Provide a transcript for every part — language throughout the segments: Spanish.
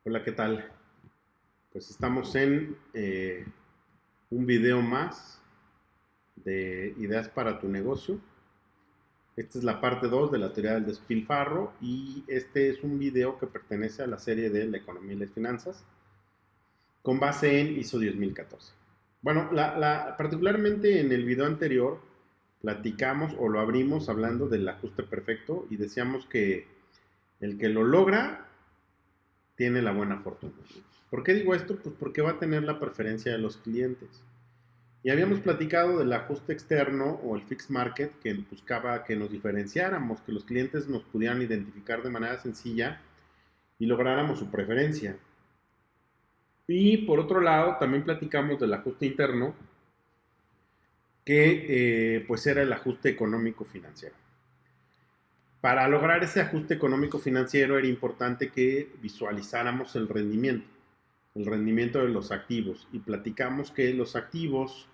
Hola, ¿qué tal? Pues estamos en un video más de ideas para tu negocio. Esta es la parte 2 de la teoría del despilfarro y este es un video que pertenece a la serie de la economía y las finanzas con base en ISO 10014. Bueno, particularmente en el video anterior platicamos o lo abrimos hablando del ajuste perfecto y decíamos que el que lo logra tiene la buena fortuna. ¿Por qué digo esto? Pues porque va a tener la preferencia de los clientes. Y habíamos platicado del ajuste externo o el fixed market que buscaba que nos diferenciáramos, que los clientes nos pudieran identificar de manera sencilla y lográramos su preferencia. Y por otro lado, también platicamos del ajuste interno, que pues era el ajuste económico financiero. Para lograr ese ajuste económico financiero era importante que visualizáramos el rendimiento de los activos. Y platicamos que los activos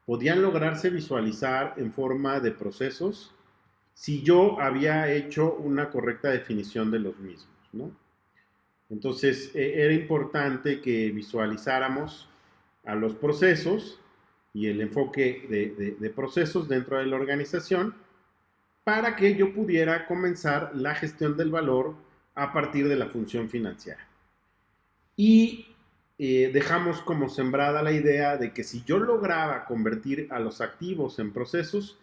podían lograrse visualizar en forma de procesos si yo había hecho una correcta definición de los mismos, ¿no? Entonces, era importante que visualizáramos a los procesos y el enfoque de procesos dentro de la organización para que yo pudiera comenzar la gestión del valor a partir de la función financiera. Y dejamos como sembrada la idea de que si yo lograba convertir a los activos en procesos,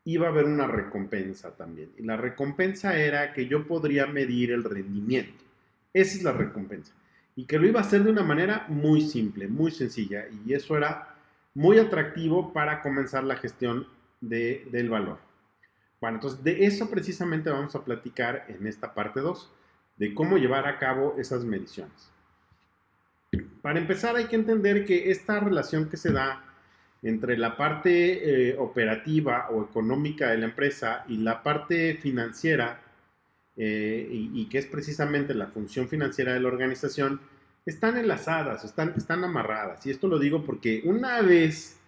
iba a haber una recompensa también. Y la recompensa era que yo podría medir el rendimiento. Esa es la recompensa. Y que lo iba a hacer de una manera muy simple, muy sencilla. Y eso era muy atractivo para comenzar la gestión del valor. Bueno, entonces de eso precisamente vamos a platicar en esta parte 2, de cómo llevar a cabo esas mediciones. Para empezar hay que entender que esta relación que se da entre la parte operativa o económica de la empresa y la parte financiera, y que es precisamente la función financiera de la organización, están enlazadas, están amarradas. Y esto lo digo porque una vez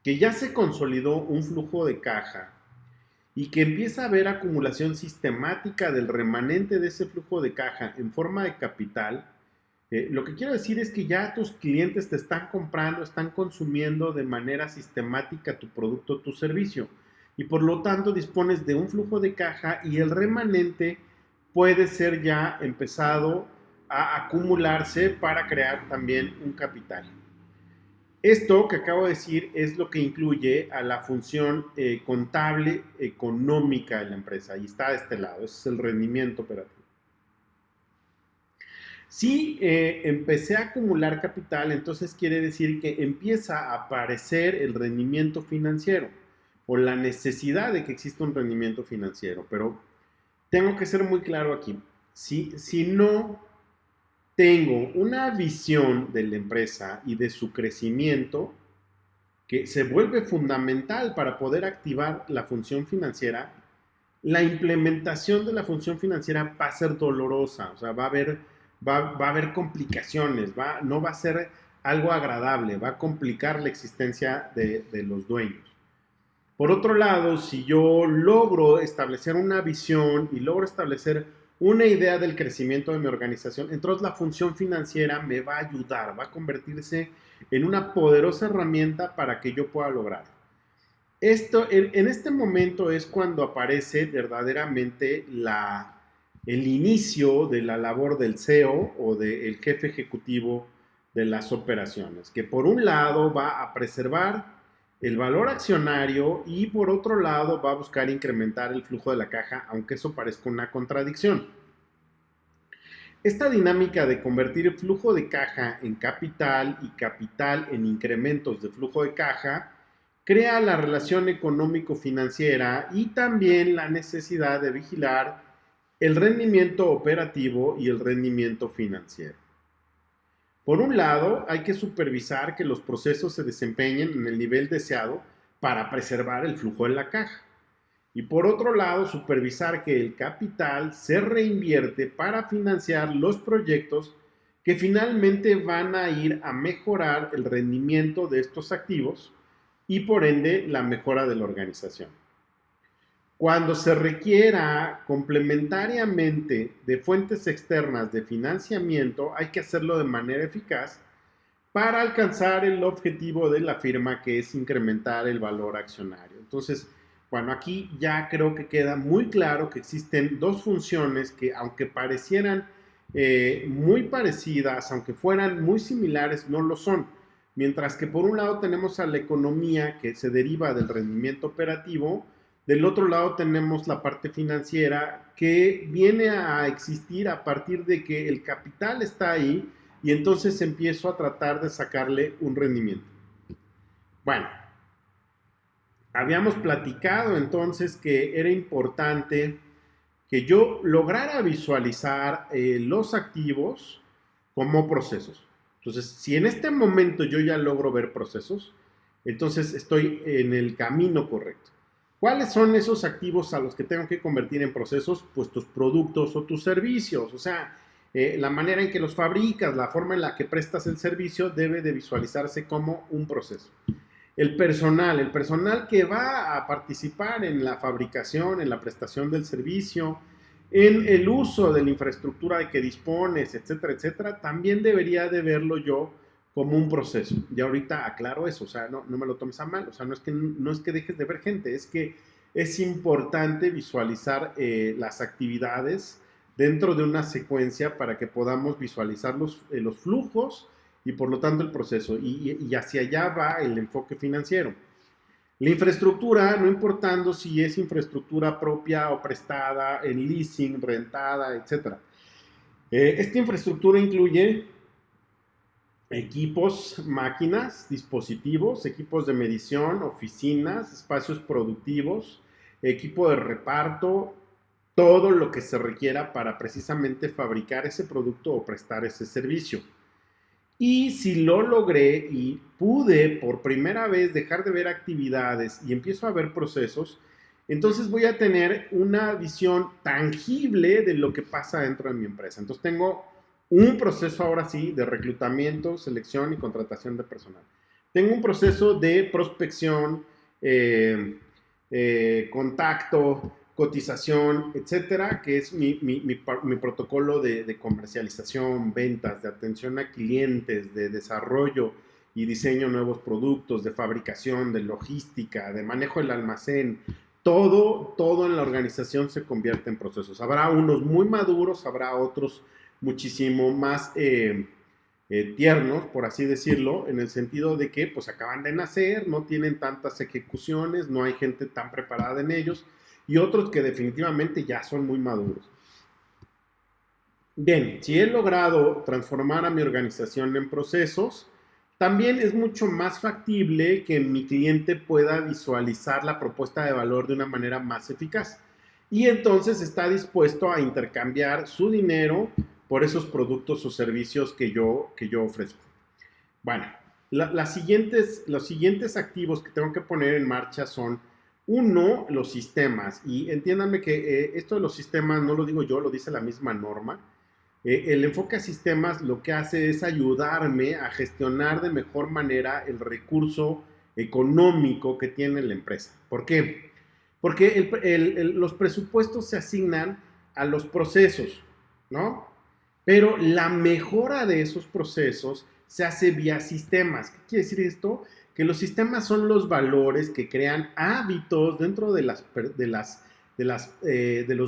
que ya se consolidó un flujo de caja y que empieza a haber acumulación sistemática del remanente de ese flujo de caja en forma de capital, lo que quiero decir es que ya tus clientes te están comprando, están consumiendo de manera sistemática tu producto, tu servicio. Y por lo tanto dispones de un flujo de caja y el remanente puede ser ya empezado a acumularse para crear también un capital. Esto que acabo de decir es lo que incluye a la función contable económica de la empresa y está de este lado, ese es el rendimiento operativo. Si empecé a acumular capital, entonces quiere decir que empieza a aparecer el rendimiento financiero o la necesidad de que exista un rendimiento financiero. Pero tengo que ser muy claro aquí. Si no tengo una visión de la empresa y de su crecimiento, que se vuelve fundamental para poder activar la función financiera, la implementación de la función financiera va a ser dolorosa, o sea, va a haber complicaciones, no va a ser algo agradable, va a complicar la existencia de los dueños. Por otro lado, si yo logro establecer una visión y logro establecer una idea del crecimiento de mi organización, entonces la función financiera me va a ayudar, va a convertirse en una poderosa herramienta para que yo pueda lograrlo. En este momento es cuando aparece verdaderamente el inicio de la labor del CEO o del jefe ejecutivo de las operaciones, que por un lado va a preservar el valor accionario y por otro lado va a buscar incrementar el flujo de la caja, aunque eso parezca una contradicción. Esta dinámica de convertir el flujo de caja en capital y capital en incrementos de flujo de caja crea la relación económico-financiera y también la necesidad de vigilar el rendimiento operativo y el rendimiento financiero. Por un lado, hay que supervisar que los procesos se desempeñen en el nivel deseado para preservar el flujo de la caja. Y por otro lado, supervisar que el capital se reinvierte para financiar los proyectos que finalmente van a ir a mejorar el rendimiento de estos activos y por ende la mejora de la organización. Cuando se requiera complementariamente de fuentes externas de financiamiento, hay que hacerlo de manera eficaz para alcanzar el objetivo de la firma, que es incrementar el valor accionario. Entonces, bueno, aquí ya creo que queda muy claro que existen dos funciones que, aunque parecieran muy parecidas, aunque fueran muy similares, no lo son. Mientras que por un lado tenemos a la economía, que se deriva del rendimiento operativo, del otro lado tenemos la parte financiera, que viene a existir a partir de que el capital está ahí y entonces empiezo a tratar de sacarle un rendimiento. Bueno, habíamos platicado entonces que era importante que yo lograra visualizar los activos como procesos. Entonces, si en este momento yo ya logro ver procesos, entonces estoy en el camino correcto. ¿Cuáles son esos activos a los que tengo que convertir en procesos? Pues tus productos o tus servicios. O sea, la manera en que los fabricas, la forma en la que prestas el servicio debe de visualizarse como un proceso. El personal que va a participar en la fabricación, en la prestación del servicio, en el uso de la infraestructura de que dispones, etcétera, etcétera, también debería de verlo yo como un proceso. Y ahorita aclaro eso, o sea, no me lo tomes a mal, o sea, no es que dejes de ver gente, es que es importante visualizar las actividades dentro de una secuencia para que podamos visualizar los flujos y por lo tanto el proceso. Y hacia allá va el enfoque financiero. La infraestructura, no importando si es infraestructura propia o prestada, en leasing, rentada, etc. Esta infraestructura incluye equipos, máquinas, dispositivos, equipos de medición, oficinas, espacios productivos, equipo de reparto, todo lo que se requiera para precisamente fabricar ese producto o prestar ese servicio. Y si lo logré y pude por primera vez dejar de ver actividades y empiezo a ver procesos, entonces voy a tener una visión tangible de lo que pasa dentro de mi empresa. Entonces tengo un proceso ahora sí de reclutamiento, selección y contratación de personal. Tengo un proceso de prospección, contacto, cotización, etcétera, que es mi protocolo de comercialización, ventas, de atención a clientes, de desarrollo y diseño de nuevos productos, de fabricación, de logística, de manejo del almacén. Todo en la organización se convierte en procesos. Habrá unos muy maduros, habrá otros muchísimo más tiernos, por así decirlo, en el sentido de que pues acaban de nacer, no tienen tantas ejecuciones, no hay gente tan preparada en ellos, y otros que definitivamente ya son muy maduros. Bien, si he logrado transformar a mi organización en procesos, también es mucho más factible que mi cliente pueda visualizar la propuesta de valor de una manera más eficaz. Y entonces está dispuesto a intercambiar su dinero por esos productos o servicios que yo ofrezco. Bueno, los siguientes activos que tengo que poner en marcha son: uno, los sistemas. Y entiéndanme que esto de los sistemas no lo digo yo, lo dice la misma norma. El enfoque a sistemas lo que hace es ayudarme a gestionar de mejor manera el recurso económico que tiene la empresa. ¿Por qué? Porque los presupuestos se asignan a los procesos, ¿no? Pero la mejora de esos procesos se hace vía sistemas. ¿Qué quiere decir esto? Que los sistemas son los valores que crean hábitos dentro de los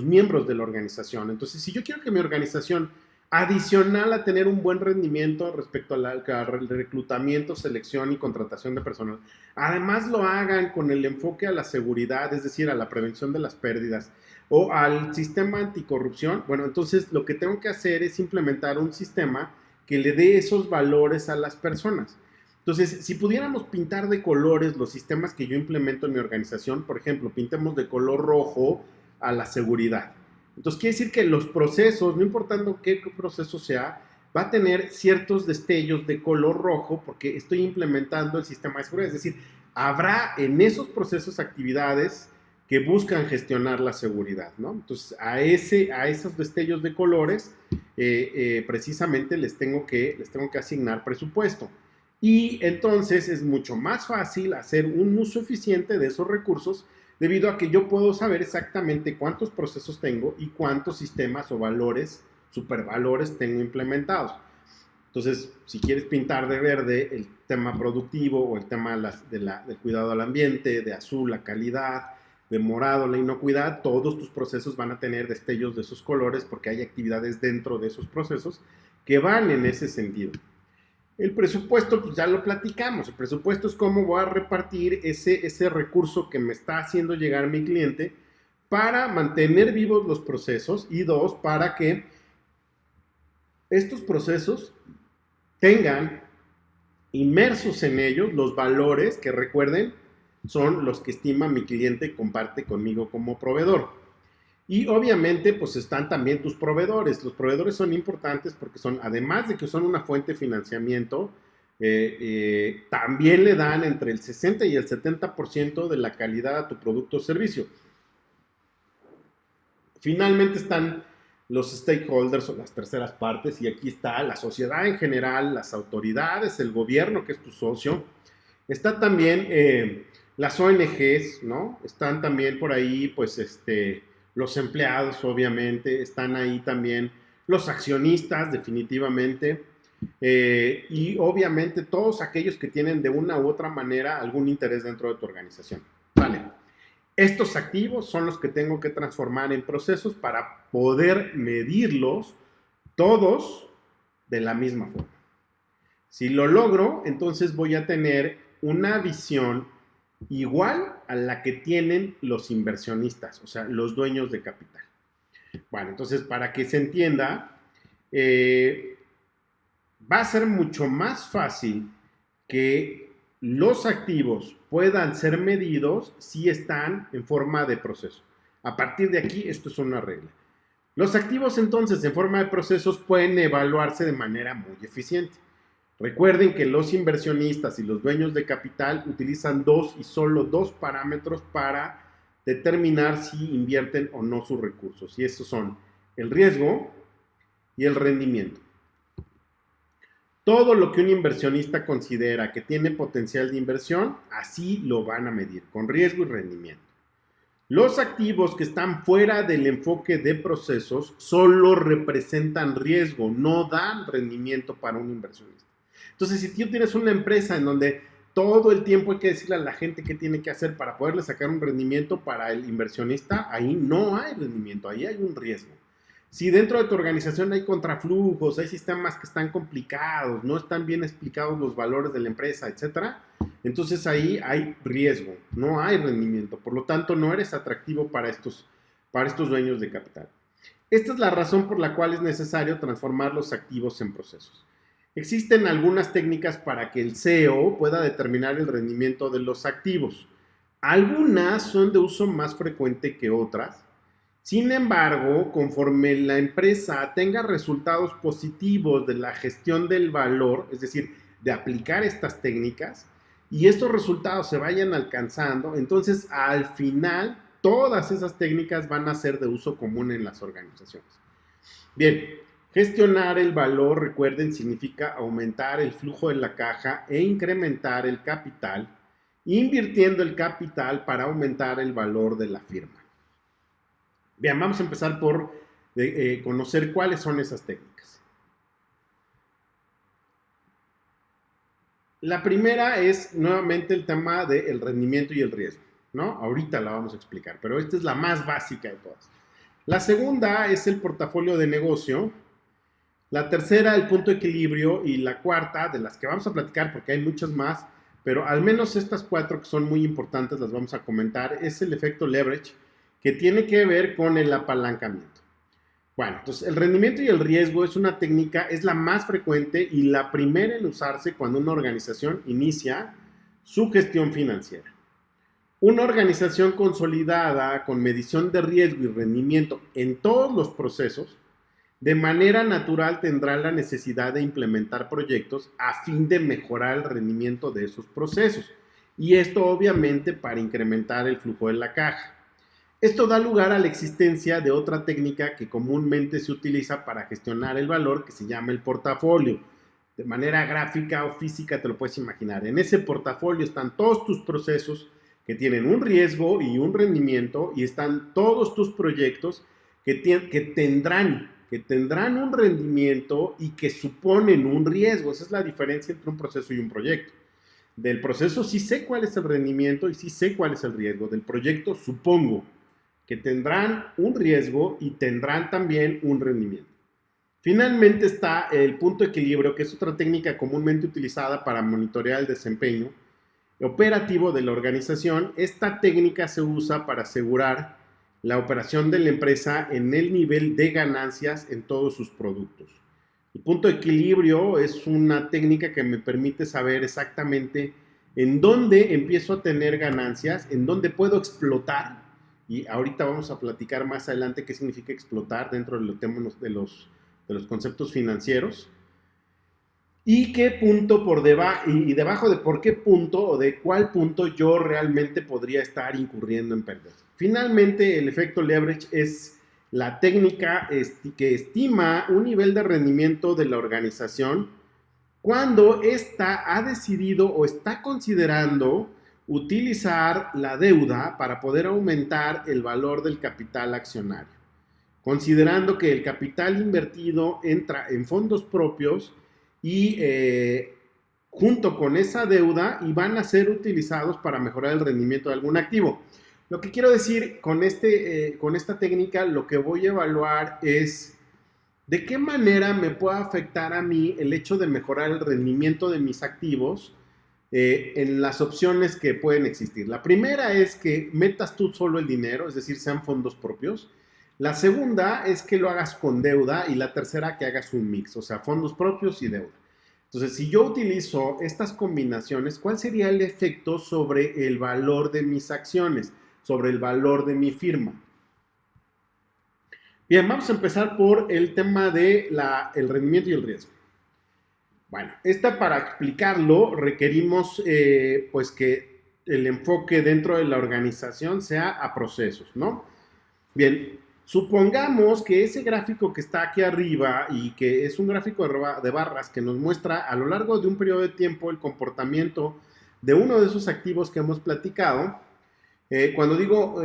miembros de la organización. Entonces, si yo quiero que mi organización, adicional a tener un buen rendimiento respecto al reclutamiento, selección y contratación de personal, además lo hagan con el enfoque a la seguridad, es decir, a la prevención de las pérdidas o al sistema anticorrupción, bueno, entonces lo que tengo que hacer es implementar un sistema que le dé esos valores a las personas. Entonces, si pudiéramos pintar de colores los sistemas que yo implemento en mi organización, por ejemplo, pintemos de color rojo a la seguridad. Entonces, quiere decir que los procesos, no importando qué proceso sea, va a tener ciertos destellos de color rojo porque estoy implementando el sistema de seguridad. Es decir, habrá en esos procesos actividades que buscan gestionar la seguridad, ¿no? Entonces, a esos destellos de colores, precisamente les tengo que asignar presupuesto. Y entonces es mucho más fácil hacer un uso eficiente de esos recursos debido a que yo puedo saber exactamente cuántos procesos tengo y cuántos sistemas o valores, supervalores tengo implementados. Entonces, si quieres pintar de verde el tema productivo o el tema del cuidado al ambiente, de azul la calidad, de morado la inocuidad, todos tus procesos van a tener destellos de esos colores porque hay actividades dentro de esos procesos que van en ese sentido. El presupuesto, pues ya lo platicamos. El presupuesto es cómo voy a repartir ese recurso que me está haciendo llegar mi cliente para mantener vivos los procesos y dos, para que estos procesos tengan inmersos en ellos los valores que, recuerden, son los que estima mi cliente y comparte conmigo como proveedor. Y obviamente pues están también tus proveedores. Los proveedores son importantes porque son, además de que son una fuente de financiamiento, también le dan entre el 60 y el 70% de la calidad a tu producto o servicio. Finalmente están los stakeholders o las terceras partes, y aquí está la sociedad en general, las autoridades, el gobierno que es tu socio. Está también las ONGs, ¿no? Están también por ahí pues los empleados, obviamente, están ahí también los accionistas, definitivamente, y obviamente todos aquellos que tienen de una u otra manera algún interés dentro de tu organización. Vale. Estos activos son los que tengo que transformar en procesos para poder medirlos todos de la misma forma. Si lo logro, entonces voy a tener una visión igual a la que tienen los inversionistas, o sea, los dueños de capital. Bueno, entonces para que se entienda, va a ser mucho más fácil que los activos puedan ser medidos si están en forma de proceso. A partir de aquí, esto es una regla. Los activos entonces en forma de procesos pueden evaluarse de manera muy eficiente. Recuerden que los inversionistas y los dueños de capital utilizan dos y solo dos parámetros para determinar si invierten o no sus recursos. Y estos son el riesgo y el rendimiento. Todo lo que un inversionista considera que tiene potencial de inversión, así lo van a medir, con riesgo y rendimiento. Los activos que están fuera del enfoque de procesos solo representan riesgo, no dan rendimiento para un inversionista. Entonces, si tú tienes una empresa en donde todo el tiempo hay que decirle a la gente qué tiene que hacer para poderle sacar un rendimiento para el inversionista, ahí no hay rendimiento, ahí hay un riesgo. Si dentro de tu organización hay contraflujos, hay sistemas que están complicados, no están bien explicados los valores de la empresa, etcétera, entonces ahí hay riesgo, no hay rendimiento. Por lo tanto, no eres atractivo para estos dueños de capital. Esta es la razón por la cual es necesario transformar los activos en procesos. Existen algunas técnicas para que el CEO pueda determinar el rendimiento de los activos. Algunas son de uso más frecuente que otras. Sin embargo, conforme la empresa tenga resultados positivos de la gestión del valor, es decir, de aplicar estas técnicas, y estos resultados se vayan alcanzando, entonces al final todas esas técnicas van a ser de uso común en las organizaciones. Bien, gestionar el valor, recuerden, significa aumentar el flujo de la caja e incrementar el capital, invirtiendo el capital para aumentar el valor de la firma. Bien, vamos a empezar por conocer cuáles son esas técnicas. La primera es nuevamente el tema del rendimiento y el riesgo, ¿no? Ahorita la vamos a explicar, pero esta es la más básica de todas. La segunda es el portafolio de negocio. La tercera, el punto de equilibrio. Y la cuarta, de las que vamos a platicar porque hay muchas más, pero al menos estas cuatro que son muy importantes las vamos a comentar, es el efecto leverage, que tiene que ver con el apalancamiento. Bueno, entonces el rendimiento y el riesgo es una técnica, es la más frecuente y la primera en usarse cuando una organización inicia su gestión financiera. Una organización consolidada con medición de riesgo y rendimiento en todos los procesos, de manera natural tendrá la necesidad de implementar proyectos a fin de mejorar el rendimiento de esos procesos. Y esto obviamente para incrementar el flujo de la caja. Esto da lugar a la existencia de otra técnica que comúnmente se utiliza para gestionar el valor, que se llama el portafolio. De manera gráfica o física te lo puedes imaginar. En ese portafolio están todos tus procesos que tienen un riesgo y un rendimiento, y están todos tus proyectos que tendrán un rendimiento y que suponen un riesgo. Esa es la diferencia entre un proceso y un proyecto. Del proceso sí sé cuál es el rendimiento y sí sé cuál es el riesgo. Del proyecto supongo que tendrán un riesgo y tendrán también un rendimiento. Finalmente está el punto de equilibrio, que es otra técnica comúnmente utilizada para monitorear el desempeño operativo de la organización. Esta técnica se usa para asegurar la operación de la empresa en el nivel de ganancias en todos sus productos. El punto de equilibrio es una técnica que me permite saber exactamente en dónde empiezo a tener ganancias, en dónde puedo explotar, y ahorita vamos a platicar más adelante qué significa explotar dentro de los temas de los conceptos financieros, y qué punto por debajo, y debajo de por qué punto o de cuál punto yo realmente podría estar incurriendo en pérdidas. Finalmente, el efecto leverage es la técnica que estima un nivel de rendimiento de la organización cuando ésta ha decidido o está considerando utilizar la deuda para poder aumentar el valor del capital accionario, considerando que el capital invertido entra en fondos propios y junto con esa deuda y van a ser utilizados para mejorar el rendimiento de algún activo. Lo que quiero decir con esta técnica, lo que voy a evaluar es de qué manera me puede afectar a mí el hecho de mejorar el rendimiento de mis activos en las opciones que pueden existir. La primera es que metas tú solo el dinero, es decir, sean fondos propios. La segunda es que lo hagas con deuda, y la tercera que hagas un mix, o sea, fondos propios y deuda. Entonces, si yo utilizo estas combinaciones, ¿cuál sería el efecto sobre el valor de mis acciones, sobre el valor de mi firma? Bien, vamos a empezar por el tema de el rendimiento y el riesgo. Bueno, para explicarlo requerimos pues que el enfoque dentro de la organización sea a procesos, ¿no? Bien, supongamos que ese gráfico que está aquí arriba y que es un gráfico de barras que nos muestra a lo largo de un periodo de tiempo el comportamiento de uno de esos activos que hemos platicado. Cuando digo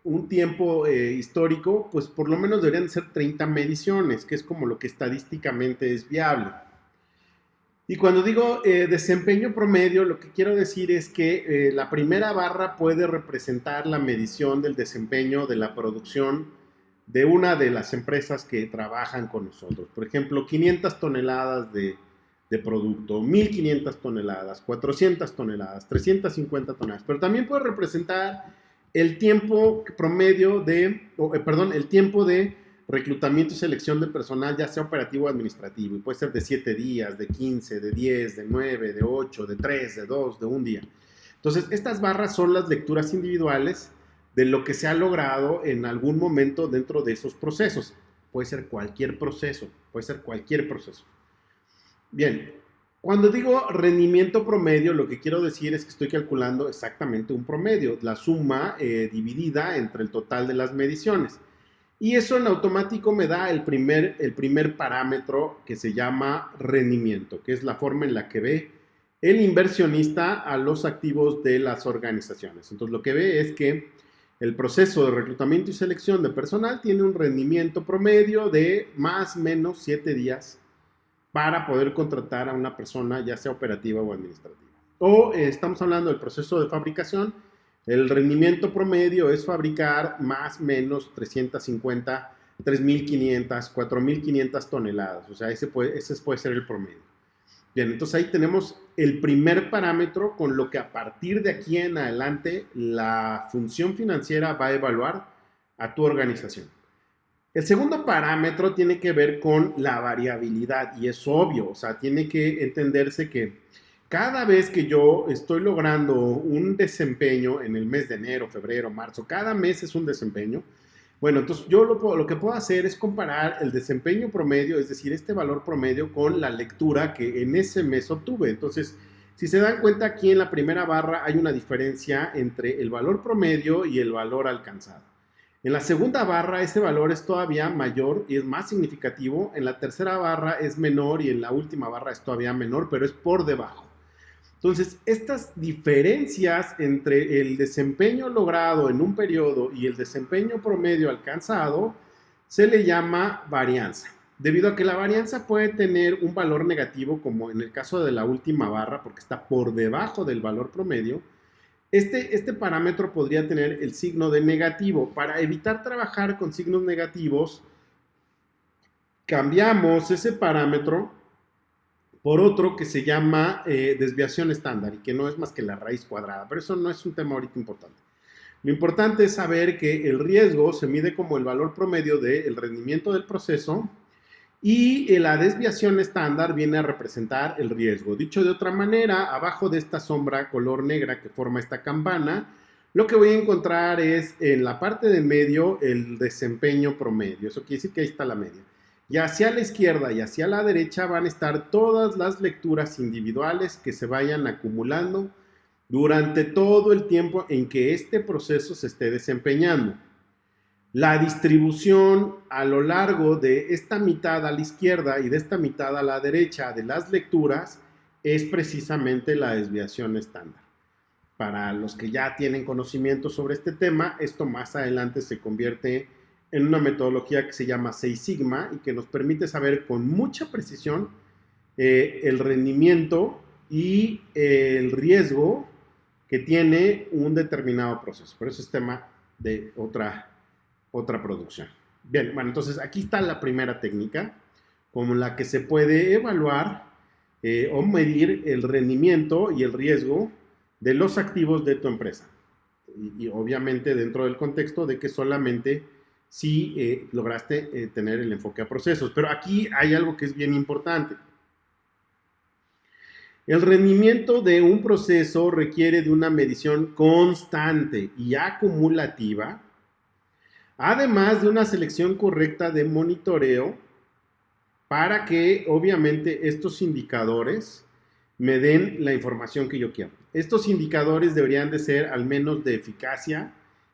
un tiempo histórico, pues por lo menos deberían ser 30 mediciones, que es como lo que estadísticamente es viable. Y cuando digo desempeño promedio, lo que quiero decir es que la primera barra puede representar la medición del desempeño de la producción de una de las empresas que trabajan con nosotros. Por ejemplo, 500 toneladas de producto, 1500 toneladas, 400 toneladas, 350 toneladas. Pero también puede representar el tiempo promedio el tiempo de reclutamiento y selección de personal, ya sea operativo o administrativo, y puede ser de 7 días, de 15, de 10, de 9, de 8, de 3, de 2, de un día. Entonces, estas barras son las lecturas individuales de lo que se ha logrado en algún momento dentro de esos procesos. Puede ser cualquier proceso, Bien, cuando digo rendimiento promedio, lo que quiero decir es que estoy calculando exactamente un promedio, la suma dividida entre el total de las mediciones. Y eso en automático me da el primer parámetro, que se llama rendimiento, que es la forma en la que ve el inversionista a los activos de las organizaciones. Entonces, lo que ve es que el proceso de reclutamiento y selección de personal tiene un rendimiento promedio de más o menos 7 días para poder contratar a una persona, ya sea operativa o administrativa. O estamos hablando del proceso de fabricación. El rendimiento promedio es fabricar más o menos 350, 3.500, 4.500 toneladas. O sea, ese puede ser el promedio. Bien, entonces ahí tenemos el primer parámetro con lo que a partir de aquí en adelante la función financiera va a evaluar a tu organización. El segundo parámetro tiene que ver con la variabilidad, y es obvio, o sea, tiene que entenderse que cada vez que yo estoy logrando un desempeño en el mes de enero, febrero, marzo, cada mes es un desempeño. Bueno, entonces yo lo que puedo hacer es comparar el desempeño promedio, es decir, este valor promedio, con la lectura que en ese mes obtuve. Entonces, si se dan cuenta, aquí en la primera barra hay una diferencia entre el valor promedio y el valor alcanzado. En la segunda barra ese valor es todavía mayor y es más significativo. En la tercera barra es menor y en la última barra es todavía menor, pero es por debajo. Entonces, estas diferencias entre el desempeño logrado en un periodo y el desempeño promedio alcanzado se le llama varianza. Debido a que la varianza puede tener un valor negativo, como en el caso de la última barra, porque está por debajo del valor promedio, este parámetro podría tener el signo de negativo. Para evitar trabajar con signos negativos, cambiamos ese parámetro por otro que se llama desviación estándar y que no es más que la raíz cuadrada, pero eso no es un tema ahorita importante. Lo importante es saber que el riesgo se mide como el valor promedio del rendimiento del proceso y la desviación estándar viene a representar el riesgo. Dicho de otra manera, abajo de esta sombra color negra que forma esta campana, lo que voy a encontrar es en la parte de medio el desempeño promedio. Eso quiere decir que ahí está la media. Y hacia la izquierda y hacia la derecha van a estar todas las lecturas individuales que se vayan acumulando durante todo el tiempo en que este proceso se esté desempeñando. La distribución a lo largo de esta mitad a la izquierda y de esta mitad a la derecha de las lecturas es precisamente la desviación estándar. Para los que ya tienen conocimiento sobre este tema, esto más adelante se convierte en una metodología que se llama 6 Sigma y que nos permite saber con mucha precisión el rendimiento y el riesgo que tiene un determinado proceso. Pero eso es tema de otra producción. Bien, bueno, entonces aquí está la primera técnica con la que se puede evaluar o medir el rendimiento y el riesgo de los activos de tu empresa. Y obviamente dentro del contexto de que solamente si lograste tener el enfoque a procesos. Pero aquí hay algo que es bien importante. El rendimiento de un proceso requiere de una medición constante y acumulativa, además de una selección correcta de monitoreo para que obviamente estos indicadores me den la información que yo quiero. Estos indicadores deberían de ser al menos de eficacia,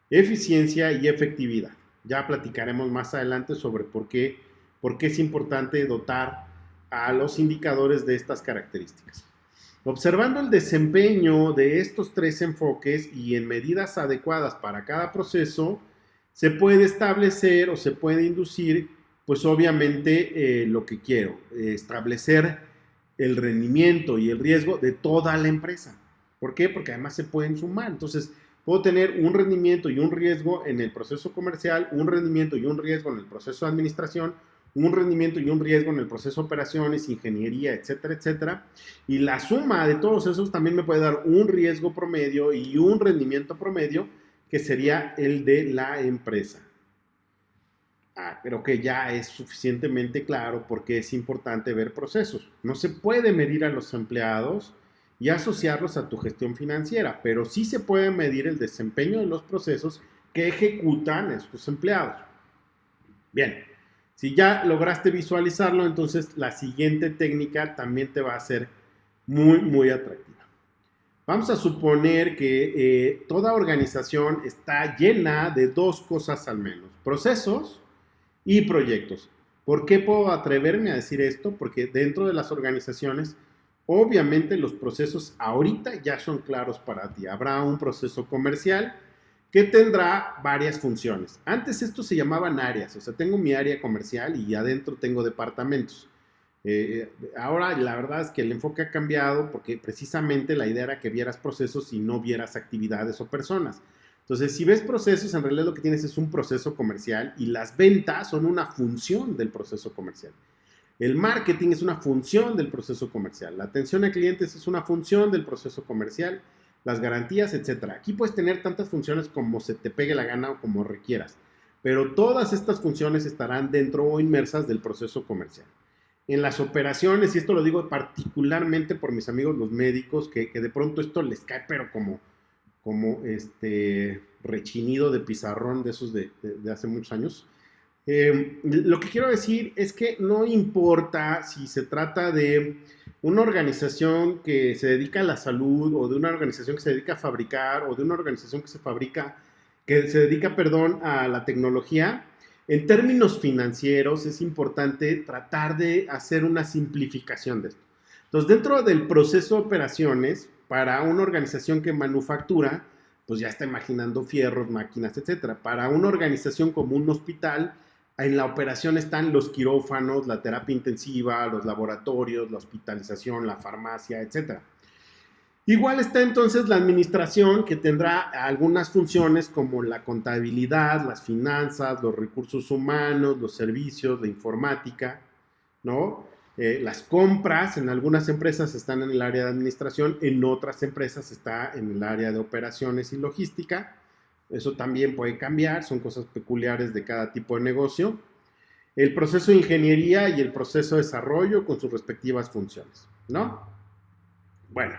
eficiencia y efectividad. Ya platicaremos más adelante sobre por qué es importante dotar a los indicadores de estas características. Observando el desempeño de estos tres enfoques y en medidas adecuadas para cada proceso, se puede establecer o se puede inducir, pues obviamente lo que quiero, establecer el rendimiento y el riesgo de toda la empresa. ¿Por qué? Porque además se pueden sumar. Entonces, puedo tener un rendimiento y un riesgo en el proceso comercial, un rendimiento y un riesgo en el proceso de administración, un rendimiento y un riesgo en el proceso de operaciones, ingeniería, etcétera, etcétera. Y la suma de todos esos también me puede dar un riesgo promedio y un rendimiento promedio, que sería el de la empresa. Creo que ya es suficientemente claro por qué es importante ver procesos. No se puede medir a los empleados y asociarlos a tu gestión financiera, pero sí se puede medir el desempeño de los procesos que ejecutan estos empleados. Bien, si ya lograste visualizarlo, entonces la siguiente técnica también te va a ser muy, muy atractiva. Vamos a suponer que toda organización está llena de dos cosas al menos, procesos y proyectos. ¿Por qué puedo atreverme a decir esto? Porque dentro de las organizaciones, obviamente los procesos ahorita ya son claros para ti. Habrá un proceso comercial que tendrá varias funciones. Antes esto se llamaban áreas, o sea, tengo mi área comercial y adentro tengo departamentos. Ahora la verdad es que el enfoque ha cambiado porque precisamente la idea era que vieras procesos y no vieras actividades o personas. Entonces, si ves procesos, en realidad lo que tienes es un proceso comercial y las ventas son una función del proceso comercial. El marketing es una función del proceso comercial. La atención a clientes es una función del proceso comercial. Las garantías, etcétera. Aquí puedes tener tantas funciones como se te pegue la gana o como requieras, pero todas estas funciones estarán dentro o inmersas del proceso comercial. En las operaciones, y esto lo digo particularmente por mis amigos los médicos, que de pronto esto les cae, pero como rechinido de pizarrón de esos de hace muchos años. Lo que quiero decir es que no importa si se trata de una organización que se dedica a la salud o de una organización que se dedica a fabricar o de una organización que se dedica, a la tecnología. En términos financieros es importante tratar de hacer una simplificación de esto. Entonces, dentro del proceso de operaciones, para una organización que manufactura, pues ya está imaginando fierros, máquinas, etcétera. Para una organización como un hospital, en la operación están los quirófanos, la terapia intensiva, los laboratorios, la hospitalización, la farmacia, etcétera. Igual está entonces la administración, que tendrá algunas funciones como la contabilidad, las finanzas, los recursos humanos, los servicios, la informática, ¿no? Las compras en algunas empresas están en el área de administración, en otras empresas está en el área de operaciones y logística. Eso también puede cambiar, son cosas peculiares de cada tipo de negocio. El proceso de ingeniería y el proceso de desarrollo con sus respectivas funciones, ¿no? Bueno,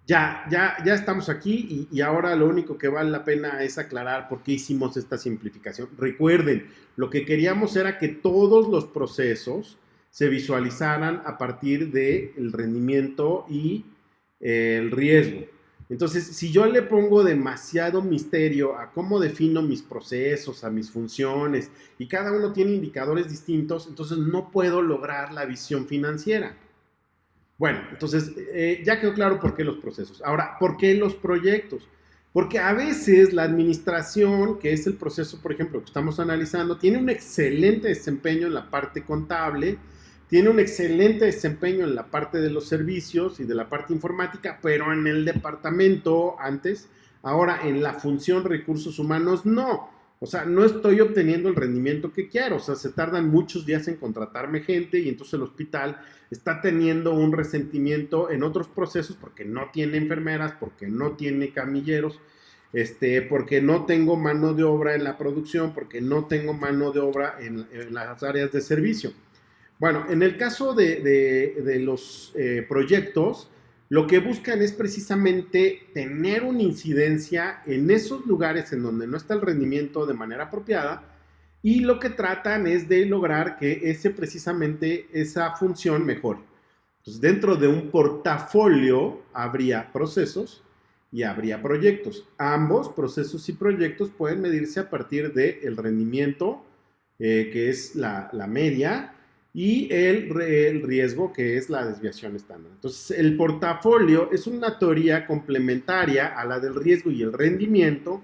ya estamos aquí y ahora lo único que vale la pena es aclarar por qué hicimos esta simplificación. Recuerden, lo que queríamos era que todos los procesos se visualizaran a partir del rendimiento y el riesgo. Entonces, si yo le pongo demasiado misterio a cómo defino mis procesos, a mis funciones, y cada uno tiene indicadores distintos, entonces no puedo lograr la visión financiera. Bueno, entonces ya quedó claro por qué los procesos. Ahora, ¿por qué los proyectos? Porque a veces la administración, que es el proceso, por ejemplo, que estamos analizando, tiene un excelente desempeño en la parte contable, tiene un excelente desempeño en la parte de los servicios y de la parte informática, pero en el departamento antes, ahora en la función recursos humanos, no. O sea, no estoy obteniendo el rendimiento que quiero. O sea, se tardan muchos días en contratarme gente y entonces el hospital está teniendo un resentimiento en otros procesos porque no tiene enfermeras, porque no tiene camilleros, porque no tengo mano de obra en la producción, porque no tengo mano de obra en las áreas de servicio. Bueno, en el caso de los proyectos, lo que buscan es precisamente tener una incidencia en esos lugares en donde no está el rendimiento de manera apropiada, y lo que tratan es de lograr que precisamente esa función mejore. Entonces, dentro de un portafolio habría procesos y habría proyectos. Ambos, procesos y proyectos, pueden medirse a partir del rendimiento, que es la media, y el riesgo, que es la desviación estándar. Entonces, el portafolio es una teoría complementaria a la del riesgo y el rendimiento,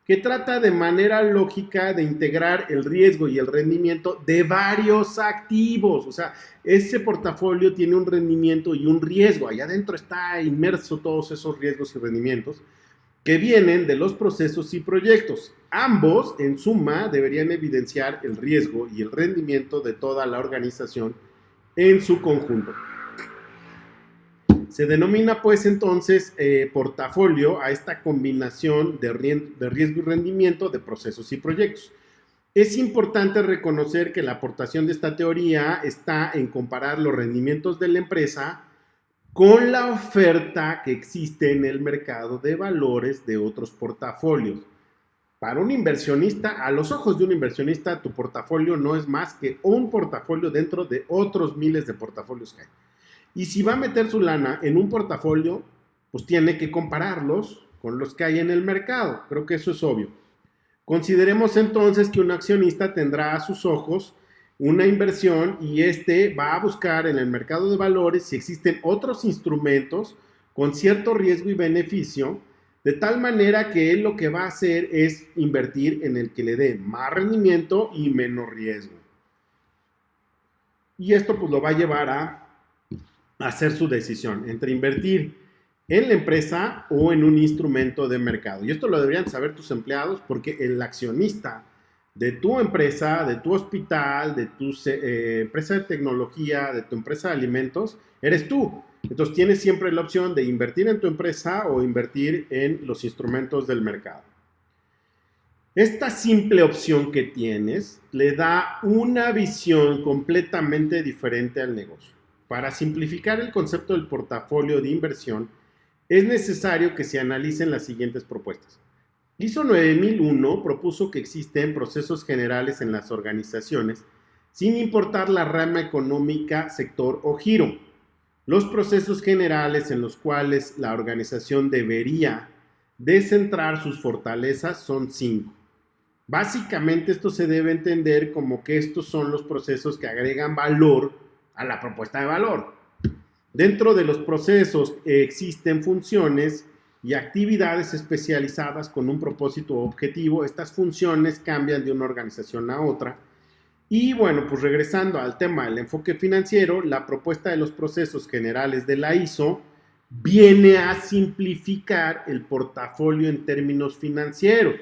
que trata de manera lógica de integrar el riesgo y el rendimiento de varios activos. O sea, ese portafolio tiene un rendimiento y un riesgo. Allá adentro está inmerso todos esos riesgos y rendimientos que vienen de los procesos y proyectos. Ambos, en suma, deberían evidenciar el riesgo y el rendimiento de toda la organización en su conjunto. Se denomina, pues, entonces, portafolio a esta combinación de riesgo y rendimiento de procesos y proyectos. Es importante reconocer que la aportación de esta teoría está en comparar los rendimientos de la empresa con la oferta que existe en el mercado de valores de otros portafolios. Para un inversionista, a los ojos de un inversionista, tu portafolio no es más que un portafolio dentro de otros miles de portafolios que hay. Y si va a meter su lana en un portafolio, pues tiene que compararlos con los que hay en el mercado. Creo que eso es obvio. Consideremos entonces que un accionista tendrá a sus ojos una inversión y va a buscar en el mercado de valores si existen otros instrumentos con cierto riesgo y beneficio, de tal manera que él lo que va a hacer es invertir en el que le dé más rendimiento y menos riesgo. Y esto pues lo va a llevar a hacer su decisión entre invertir en la empresa o en un instrumento de mercado. Y esto lo deberían saber tus empleados, porque el accionista de tu empresa, de tu hospital, de tu empresa de tecnología, de tu empresa de alimentos, eres tú. Entonces tienes siempre la opción de invertir en tu empresa o invertir en los instrumentos del mercado. Esta simple opción que tienes le da una visión completamente diferente al negocio. Para simplificar el concepto del portafolio de inversión, es necesario que se analicen las siguientes propuestas. ISO 9001 propuso que existen procesos generales en las organizaciones sin importar la rama económica, sector o giro. Los procesos generales en los cuales la organización debería de centrar sus fortalezas son 5. Básicamente esto se debe entender como que estos son los procesos que agregan valor a la propuesta de valor. Dentro de los procesos existen funciones y actividades especializadas con un propósito o objetivo. Estas funciones cambian de una organización a otra. Y bueno, pues regresando al tema del enfoque financiero, la propuesta de los procesos generales de la ISO viene a simplificar el portafolio en términos financieros.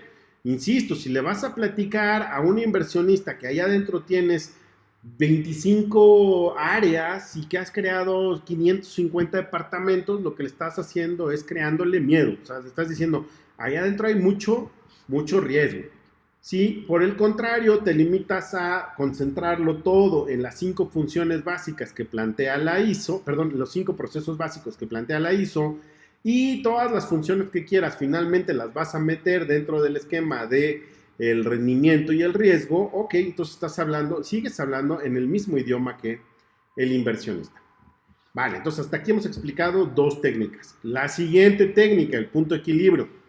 Insisto, si le vas a platicar a un inversionista que allá adentro tienes 25 áreas y que has creado 550 departamentos, lo que le estás haciendo es creándole miedo. O sea, le estás diciendo, allá adentro hay mucho riesgo. Si por el contrario te limitas a concentrarlo todo en las 5 funciones básicas que plantea la ISO, perdón, los 5 procesos básicos que plantea la ISO, y todas las funciones que quieras finalmente las vas a meter dentro del esquema de el rendimiento y el riesgo, ok, entonces sigues hablando en el mismo idioma que el inversionista. Vale, entonces hasta aquí hemos explicado 2 técnicas. La siguiente técnica, el punto de equilibrio.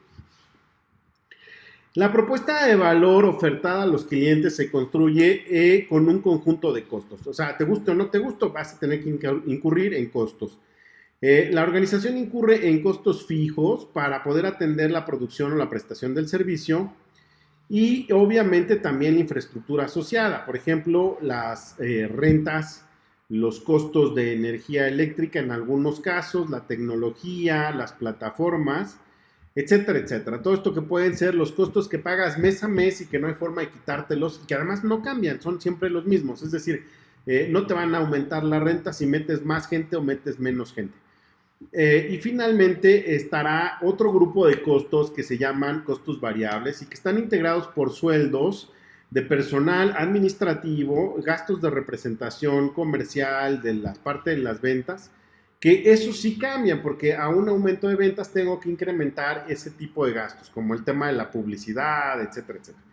La propuesta de valor ofertada a los clientes se construye con un conjunto de costos. O sea, te guste o no te guste, vas a tener que incurrir en costos. La organización incurre en costos fijos para poder atender la producción o la prestación del servicio y obviamente también la infraestructura asociada. Por ejemplo, las rentas, los costos de energía eléctrica en algunos casos, la tecnología, las plataformas, etcétera, etcétera. Todo esto que pueden ser los costos que pagas mes a mes y que no hay forma de quitártelos y que además no cambian, son siempre los mismos. Es decir, no te van a aumentar la renta si metes más gente o metes menos gente. Y finalmente estará otro grupo de costos que se llaman costos variables y que están integrados por sueldos de personal administrativo, gastos de representación comercial, de la parte de las ventas, que eso sí cambian porque a un aumento de ventas tengo que incrementar ese tipo de gastos, como el tema de la publicidad, etcétera, etcétera.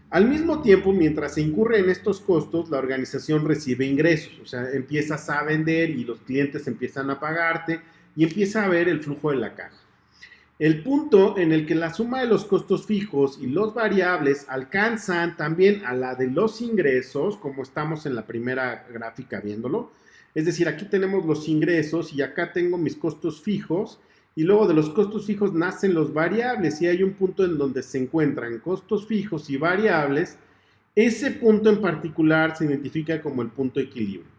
Al mismo tiempo, mientras se incurre en estos costos, la organización recibe ingresos, o sea, empiezas a vender y los clientes empiezan a pagarte y empieza a ver el flujo de la caja. El punto en el que la suma de los costos fijos y los variables alcanzan también a la de los ingresos, como estamos en la primera gráfica viéndolo. Es decir, aquí tenemos los ingresos y acá tengo mis costos fijos y luego de los costos fijos nacen los variables y hay un punto en donde se encuentran costos fijos y variables. Ese punto en particular se identifica como el punto de equilibrio.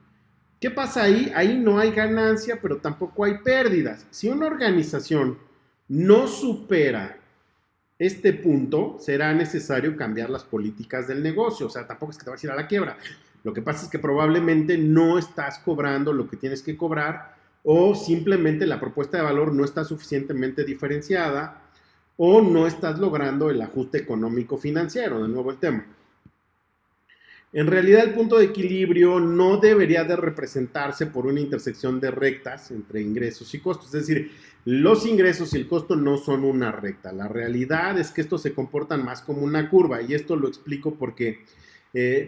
¿Qué pasa ahí? Ahí no hay ganancia, pero tampoco hay pérdidas. Si una organización no supera este punto, será necesario cambiar las políticas del negocio. O sea, tampoco es que te vas a ir a la quiebra. Lo que pasa es que probablemente no estás cobrando lo que tienes que cobrar o simplemente la propuesta de valor no está suficientemente diferenciada o no estás logrando el ajuste económico financiero. De nuevo el tema. En realidad el punto de equilibrio no debería de representarse por una intersección de rectas entre ingresos y costos. Es decir, los ingresos y el costo no son una recta. La realidad es que estos se comportan más como una curva y esto lo explico porque,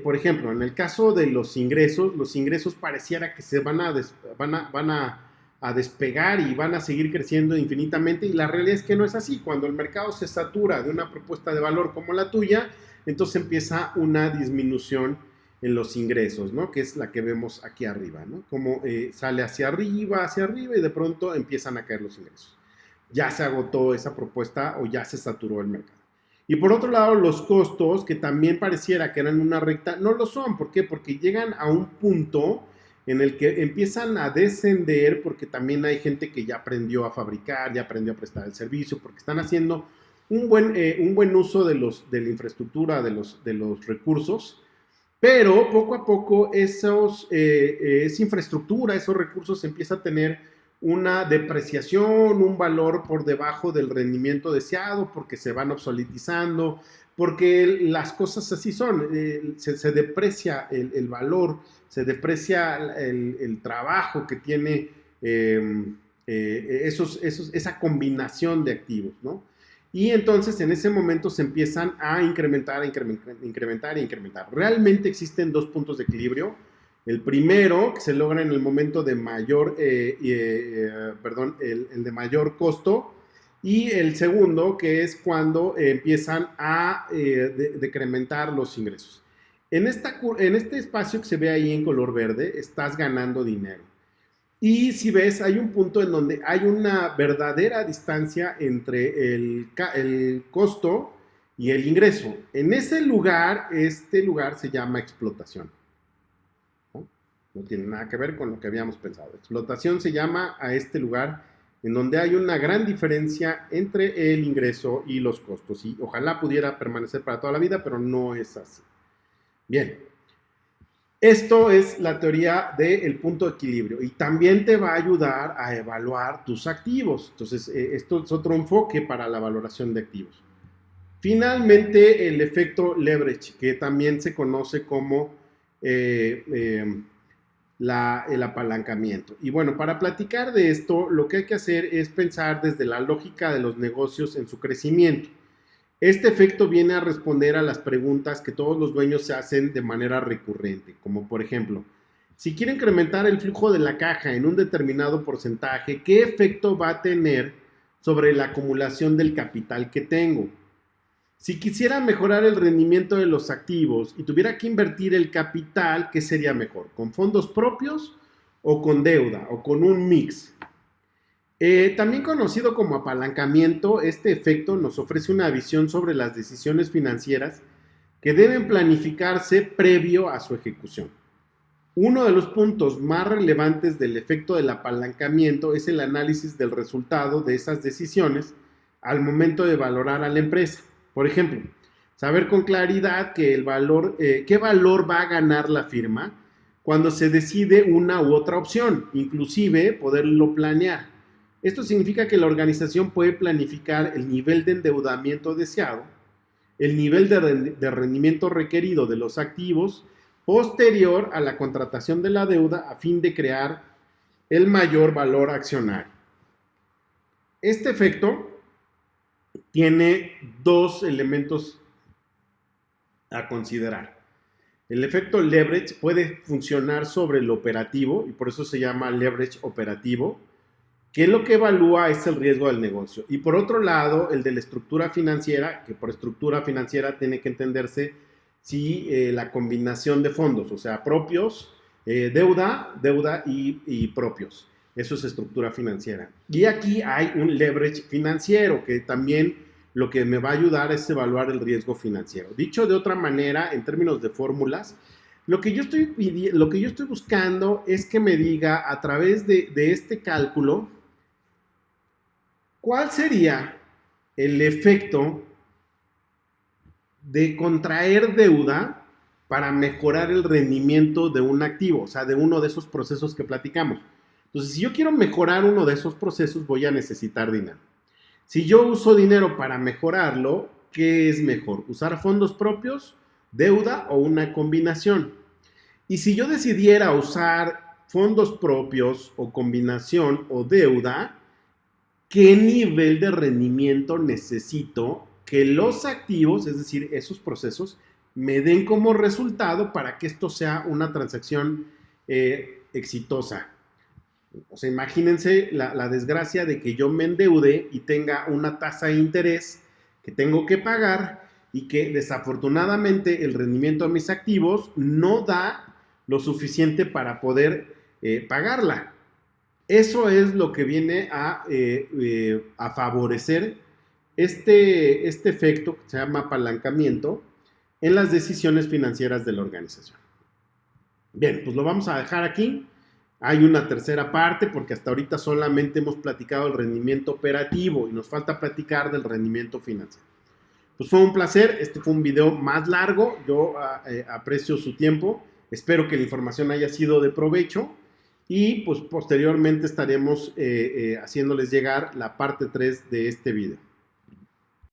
por ejemplo, en el caso de los ingresos pareciera que se van a despegar y van a seguir creciendo infinitamente y la realidad es que no es así. Cuando el mercado se satura de una propuesta de valor como la tuya, entonces empieza una disminución en los ingresos, ¿no? Que es la que vemos aquí arriba, ¿no? Como sale hacia arriba y de pronto empiezan a caer los ingresos. Ya se agotó esa propuesta o ya se saturó el mercado. Y por otro lado, los costos, que también pareciera que eran una recta, no lo son. ¿Por qué? Porque llegan a un punto en el que empiezan a descender porque también hay gente que ya aprendió a fabricar, ya aprendió a prestar el servicio, porque están haciendo un buen uso de la infraestructura, de los recursos, pero poco a poco esa infraestructura, esos recursos empieza a tener una depreciación, un valor por debajo del rendimiento deseado, porque se van obsoletizando, porque las cosas así son, se deprecia el valor, se deprecia el trabajo que tiene esa combinación de activos, ¿no? Y entonces en ese momento se empiezan a incrementar. Realmente existen 2 puntos de equilibrio. El primero, que se logra en el momento de mayor, el de mayor costo. Y el segundo, que es cuando empiezan a decrementar los ingresos. En este espacio que se ve ahí en color verde, estás ganando dinero. Y si ves, hay un punto en donde hay una verdadera distancia entre el costo y el ingreso. En ese lugar, este lugar se llama explotación. ¿No? No tiene nada que ver con lo que habíamos pensado. Explotación se llama a este lugar en donde hay una gran diferencia entre el ingreso y los costos. Y ojalá pudiera permanecer para toda la vida, pero no es así. Bien, esto es la teoría del punto de equilibrio y también te va a ayudar a evaluar tus activos. Entonces, esto es otro enfoque para la valoración de activos. Finalmente, el efecto leverage, que también se conoce como el apalancamiento. Y bueno, para platicar de esto, lo que hay que hacer es pensar desde la lógica de los negocios en su crecimiento. Este efecto viene a responder a las preguntas que todos los dueños se hacen de manera recurrente, como por ejemplo, si quiero incrementar el flujo de la caja en un determinado porcentaje, ¿qué efecto va a tener sobre la acumulación del capital que tengo? Si quisiera mejorar el rendimiento de los activos y tuviera que invertir el capital, ¿qué sería mejor? ¿Con fondos propios o con deuda o con un mix? También conocido como apalancamiento, este efecto nos ofrece una visión sobre las decisiones financieras que deben planificarse previo a su ejecución. Uno de los puntos más relevantes del efecto del apalancamiento es el análisis del resultado de esas decisiones al momento de valorar a la empresa. Por ejemplo, saber con claridad qué valor va a ganar la firma cuando se decide una u otra opción, inclusive poderlo planear. Esto significa que la organización puede planificar el nivel de endeudamiento deseado, el nivel de rendimiento requerido de los activos posterior a la contratación de la deuda a fin de crear el mayor valor accionario. Este efecto tiene dos elementos a considerar. El efecto leverage puede funcionar sobre el operativo y por eso se llama leverage operativo, que lo que evalúa es el riesgo del negocio. Y por otro lado, el de la estructura financiera, que por estructura financiera tiene que entenderse si la combinación de fondos, o sea, propios, deuda y propios. Eso es estructura financiera. Y aquí hay un leverage financiero, que también lo que me va a ayudar es evaluar el riesgo financiero. Dicho de otra manera, en términos de fórmulas, lo que yo estoy buscando es que me diga a través de este cálculo, ¿cuál sería el efecto de contraer deuda para mejorar el rendimiento de un activo? O sea, de uno de esos procesos que platicamos. Entonces, si yo quiero mejorar uno de esos procesos, voy a necesitar dinero. Si yo uso dinero para mejorarlo, ¿qué es mejor? ¿Usar fondos propios, deuda o una combinación? Y si yo decidiera usar fondos propios o combinación o deuda, ¿qué nivel de rendimiento necesito que los activos, es decir, esos procesos, me den como resultado para que esto sea una transacción exitosa? O sea, imagínense la desgracia de que yo me endeude y tenga una tasa de interés que tengo que pagar y que desafortunadamente el rendimiento de mis activos no da lo suficiente para poder pagarla. Eso es lo que viene a favorecer este efecto que se llama apalancamiento en las decisiones financieras de la organización. Bien, pues lo vamos a dejar aquí. Hay una tercera parte porque hasta ahorita solamente hemos platicado del rendimiento operativo y nos falta platicar del rendimiento financiero. Pues fue un placer, este fue un video más largo, yo aprecio su tiempo, espero que la información haya sido de provecho y pues posteriormente estaremos haciéndoles llegar la parte 3 de este video.